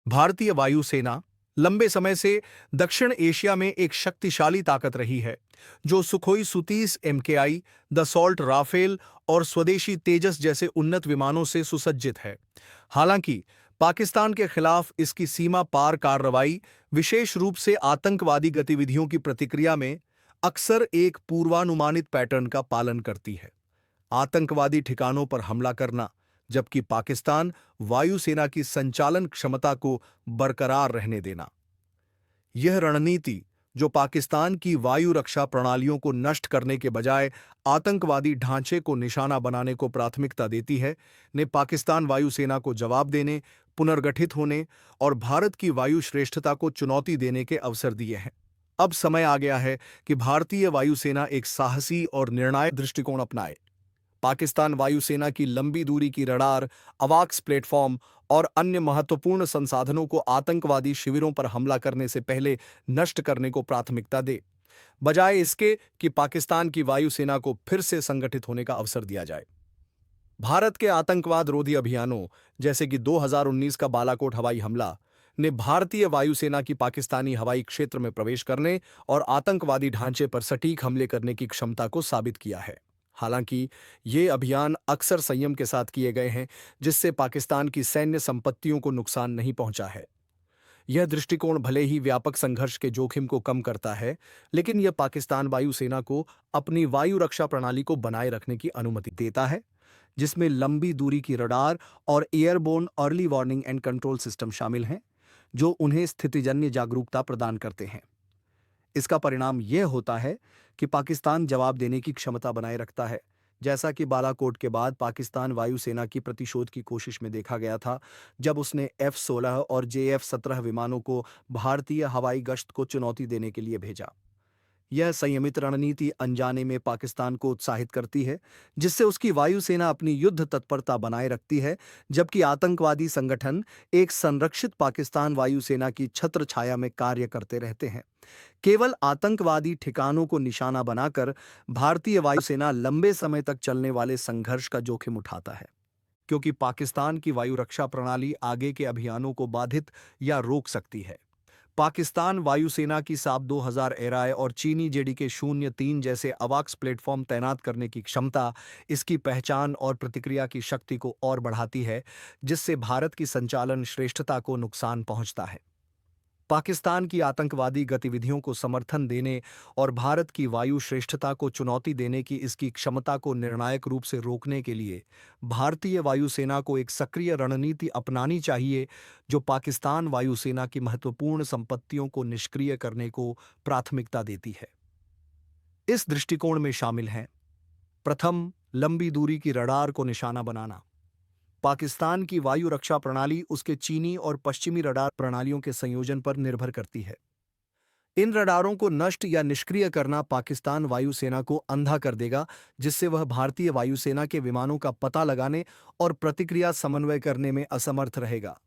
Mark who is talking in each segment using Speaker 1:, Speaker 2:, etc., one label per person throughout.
Speaker 1: भारतीय वायुसेना लंबे समय से दक्षिण एशिया में एक शक्तिशाली ताकत रही है, जो सुखोई सु-30 MKI, दसॉल्ट राफेल और स्वदेशी तेजस जैसे उन्नत विमानों से सुसज्जित है। हालांकि पाकिस्तान के खिलाफ इसकी सीमा पार कार्रवाई, विशेष रूप से आतंकवादी गतिविधियों की प्रतिक्रिया में, अक्सर एक पूर्वानुमानित पैटर्न का पालन करती है। आतंकवादी ठिकानों पर हमला करना, जबकि पाकिस्तान वायुसेना की संचालन क्षमता को बरकरार रहने देना। यह रणनीति, जो पाकिस्तान की वायु रक्षा प्रणालियों को नष्ट करने के बजाय आतंकवादी ढांचे को निशाना बनाने को प्राथमिकता देती है, ने पाकिस्तान वायुसेना को जवाब देने, पुनर्गठित होने और भारत की वायु श्रेष्ठता को चुनौती देने के अवसर दिए हैं। अब समय आ गया है कि भारतीय वायुसेना एक साहसी और निर्णायक दृष्टिकोण अपनाए। पाकिस्तान वायुसेना की लंबी दूरी की रडार, अवाक्स प्लेटफॉर्म और अन्य महत्वपूर्ण संसाधनों को आतंकवादी शिविरों पर हमला करने से पहले नष्ट करने को प्राथमिकता दे, बजाय इसके कि पाकिस्तान की वायुसेना को फिर से संगठित होने का अवसर दिया जाए। भारत के आतंकवाद रोधी अभियानों, जैसे कि 2019 का बालाकोट हवाई हमला, ने भारतीय वायुसेना की पाकिस्तानी हवाई क्षेत्र में प्रवेश करने और आतंकवादी ढांचे पर सटीक हमले करने की क्षमता को साबित किया है। हालांकि ये अभियान अक्सर संयम के साथ किए गए हैं, जिससे पाकिस्तान की सैन्य संपत्तियों को नुकसान नहीं पहुंचा है। यह दृष्टिकोण भले ही व्यापक संघर्ष के जोखिम को कम करता है, लेकिन यह पाकिस्तान वायुसेना को अपनी वायु रक्षा प्रणाली को बनाए रखने की अनुमति देता है, जिसमें लंबी दूरी की रडार और airborne early warning and control system शामिल हैं, जो उन्हें स्थितिजन्य जागरूकता प्रदान करते हैं। इसका परिणाम यह होता है कि पाकिस्तान जवाब देने की क्षमता बनाए रखता है, जैसा कि बालाकोट के बाद पाकिस्तान वायुसेना की प्रतिशोध की कोशिश में देखा गया था, जब उसने F-16 और JF-17 विमानों को भारतीय हवाई गश्त को चुनौती देने के लिए भेजा। यह संयमित रणनीति अनजाने में पाकिस्तान को उत्साहित करती है, जिससे उसकी वायुसेना अपनी युद्ध तत्परता बनाए रखती है, जबकि आतंकवादी संगठन एक संरक्षित पाकिस्तान वायुसेना की छत्र छाया में कार्य करते रहते हैं। केवल आतंकवादी ठिकानों को निशाना बनाकर भारतीय वायुसेना लंबे समय तक चलने वाले संघर्ष का जोखिम उठाता है, क्योंकि पाकिस्तान की वायु रक्षा प्रणाली आगे के अभियानों को बाधित या रोक सकती है। पाकिस्तान वायुसेना की साब 2000 एराय और चीनी JDK-03 जैसे अवाक्स प्लेटफॉर्म तैनात करने की क्षमता इसकी पहचान और प्रतिक्रिया की शक्ति को और बढ़ाती है, जिससे भारत की संचालन श्रेष्ठता को नुकसान पहुंचता है। पाकिस्तान की आतंकवादी गतिविधियों को समर्थन देने और भारत की वायु श्रेष्ठता को चुनौती देने की इसकी क्षमता को निर्णायक रूप से रोकने के लिए भारतीय वायुसेना को एक सक्रिय रणनीति अपनानी चाहिए, जो पाकिस्तान वायुसेना की महत्वपूर्ण संपत्तियों को निष्क्रिय करने को प्राथमिकता देती है। इस दृष्टिकोण में शामिल हैं: प्रथम, लंबी दूरी की रडार को निशाना बनाना। पाकिस्तान की वायु रक्षा प्रणाली उसके चीनी और पश्चिमी रडार प्रणालियों के संयोजन पर निर्भर करती है। इन रडारों को नष्ट या निष्क्रिय करना पाकिस्तान वायुसेना को अंधा कर देगा, जिससे वह भारतीय वायुसेना के विमानों का पता लगाने और प्रतिक्रिया समन्वय करने में असमर्थ रहेगा।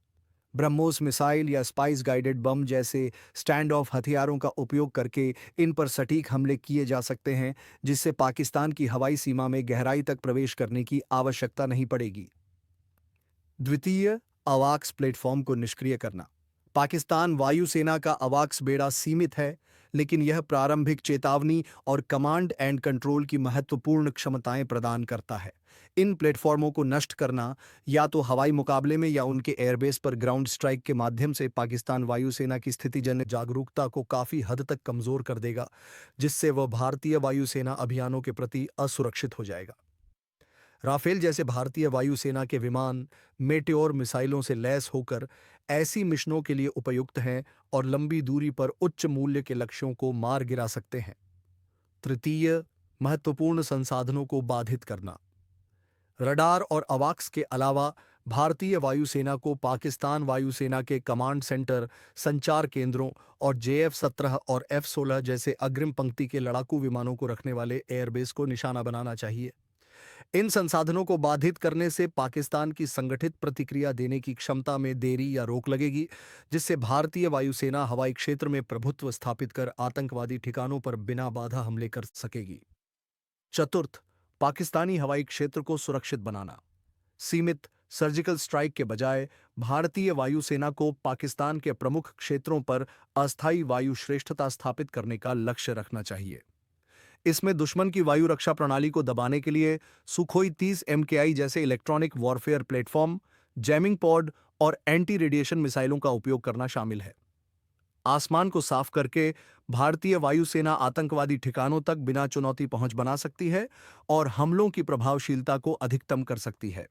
Speaker 1: ब्रह्मोस मिसाइल या स्पाइस गाइडेड बम जैसे स्टैंड ऑफ हथियारों का उपयोग करके इन पर सटीक हमले किए जा सकते हैं, जिससे पाकिस्तान की हवाई सीमा में गहराई तक प्रवेश करने की आवश्यकता नहीं पड़ेगी। द्वितीय, अवाक्स प्लेटफॉर्म को निष्क्रिय करना। पाकिस्तान वायुसेना का अवाक्स बेड़ा सीमित है, लेकिन यह प्रारंभिक चेतावनी और कमांड एंड कंट्रोल की महत्वपूर्ण क्षमताएं प्रदान करता है। इन प्लेटफॉर्मों को नष्ट करना, या तो हवाई मुकाबले में या उनके एयरबेस पर ग्राउंड स्ट्राइक के माध्यम से, पाकिस्तान वायुसेना की स्थितिजन्य जागरूकता को काफी हद तक कमजोर कर देगा, जिससे वह भारतीय वायुसेना अभियानों के प्रति असुरक्षित हो जाएगा। राफेल जैसे भारतीय वायुसेना के विमान मेटेओर मिसाइलों से लैस होकर ऐसी मिशनों के लिए उपयुक्त हैं और लंबी दूरी पर उच्च मूल्य के लक्ष्यों को मार गिरा सकते हैं। तृतीय, महत्वपूर्ण संसाधनों को बाधित करना। रडार और अवाक्स के अलावा भारतीय वायुसेना को पाकिस्तान वायुसेना के कमांड सेंटर, संचार केंद्रों और JF-17 और F-16 जैसे अग्रिम पंक्ति के लड़ाकू विमानों को रखने वाले एयरबेस को निशाना बनाना चाहिए। इन संसाधनों को बाधित करने से पाकिस्तान की संगठित प्रतिक्रिया देने की क्षमता में देरी या रोक लगेगी, जिससे भारतीय वायुसेना हवाई क्षेत्र में प्रभुत्व स्थापित कर आतंकवादी ठिकानों पर बिना बाधा हमले कर सकेगी। चतुर्थ, पाकिस्तानी हवाई क्षेत्र को सुरक्षित बनाना। सीमित, सर्जिकल स्ट्राइक के बजाय भारतीय वायुसेना को पाकिस्तान के प्रमुख क्षेत्रों पर अस्थायी वायु श्रेष्ठता स्थापित करने का लक्ष्य रखना चाहिए। इसमें दुश्मन की वायु रक्षा प्रणाली को दबाने के लिए सुखोई 30 MKI जैसे electronic warfare platform, jamming pod और एंटी रेडिएशन मिसाइलों का उपयोग करना शामिल है। आसमान को साफ करके भारतीय वायुसेना आतंकवादी ठिकानों तक बिना चुनौती पहुंच बना सकती है और हमलों की प्रभावशीलता को अधिकतम कर सकती है।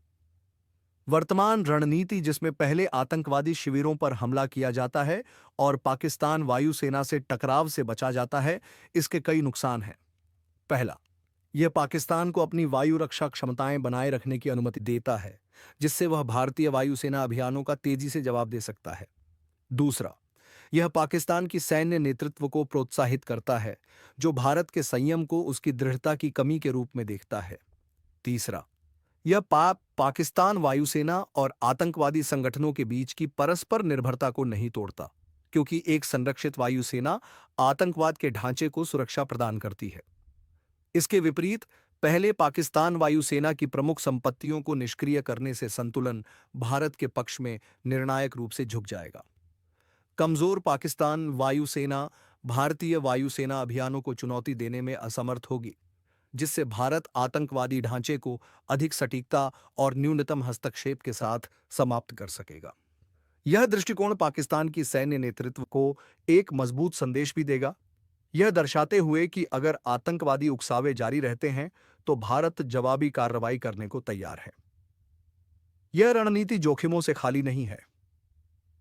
Speaker 1: वर्तमान रणनीति, जिसमें पहले आतंकवादी शिविरों पर हमला किया जाता है और पाकिस्तान वायुसेना से टकराव से बचा जाता है, इसके कई नुकसान हैं। पहला, यह पाकिस्तान को अपनी वायु रक्षा क्षमताएं बनाए रखने की अनुमति देता है, जिससे वह भारतीय वायुसेना अभियानों का तेजी से जवाब दे सकता है। दूसरा, यह पाकिस्तान की सैन्य नेतृत्व को प्रोत्साहित करता है, जो भारत के संयम को उसकी दृढ़ता की कमी के रूप में देखता है। तीसरा, यह पाकिस्तान वायुसेना और आतंकवादी संगठनों के बीच की परस्पर निर्भरता को नहीं तोड़ता, क्योंकि एक संरक्षित वायुसेना आतंकवाद के ढांचे को सुरक्षा प्रदान करती है। इसके विपरीत, पहले पाकिस्तान वायुसेना की प्रमुख संपत्तियों को निष्क्रिय करने से संतुलन भारत के पक्ष में निर्णायक रूप से झुक जाएगा। कमजोर पाकिस्तान वायुसेना भारतीय वायुसेना अभियानों को चुनौती देने में असमर्थ होगी, जिससे भारत आतंकवादी ढांचे को अधिक सटीकता और न्यूनतम हस्तक्षेप के साथ समाप्त कर सकेगा। यह दृष्टिकोण पाकिस्तान की सैन्य नेतृत्व को एक मजबूत संदेश भी देगा, यह दर्शाते हुए कि अगर आतंकवादी उकसावे जारी रहते हैं तो भारत जवाबी कार्रवाई करने को तैयार है। यह रणनीति जोखिमों से खाली नहीं है।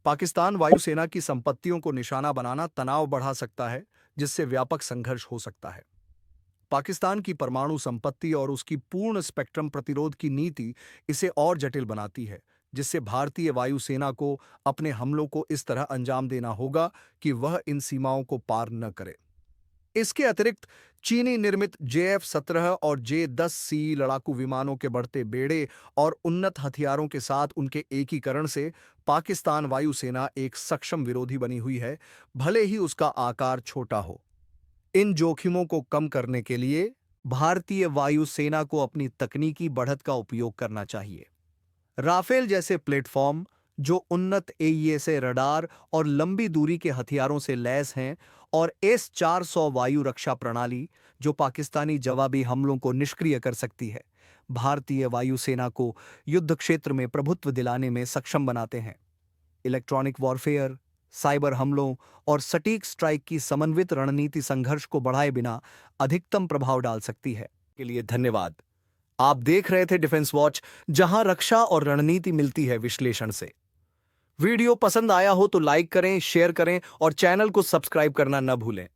Speaker 1: पाकिस्तान वायुसेना की संपत्तियों को निशाना बनाना तनाव बढ़ा सकता है, जिससे व्यापक संघर्ष हो सकता है। पाकिस्तान की परमाणु संपत्ति और उसकी पूर्ण स्पेक्ट्रम प्रतिरोध की नीति इसे और जटिल बनाती है, जिससे भारतीय वायुसेना को अपने हमलों को इस तरह अंजाम देना होगा कि वह इन सीमाओं को पार न करे। इसके अतिरिक्त चीनी निर्मित JF-17 और J-10C लड़ाकू विमानों के बढ़ते बेड़े और उन्नत हथियारों के साथ उनके एकीकरण से पाकिस्तान वायुसेना एक सक्षम विरोधी बनी हुई है, भले ही उसका आकार छोटा हो। इन जोखिमों को कम करने के लिए भारतीय वायुसेना को अपनी तकनीकी बढ़त का उपयोग करना चाहिए। राफेल जैसे प्लेटफॉर्म, जो उन्नत AESA रडार और लंबी दूरी के हथियारों से लैस हैं, और S-400 वायु रक्षा प्रणाली, जो पाकिस्तानी जवाबी हमलों को निष्क्रिय कर सकती है, भारतीय वायुसेना को युद्ध क्षेत्र में प्रभुत्व दिलाने में सक्षम बनाते हैं। इलेक्ट्रॉनिक वॉरफेयर, साइबर हमलों और सटीक स्ट्राइक की समन्वित रणनीति संघर्ष को बढ़ाए बिना अधिकतम प्रभाव डाल सकती है। के लिए धन्यवाद। आप देख रहे थे डिफेंस वॉच, जहां रक्षा और रणनीति मिलती है विश्लेषण से। वीडियो पसंद आया हो तो लाइक करें, शेयर करें और चैनल को सब्सक्राइब करना न भूलें।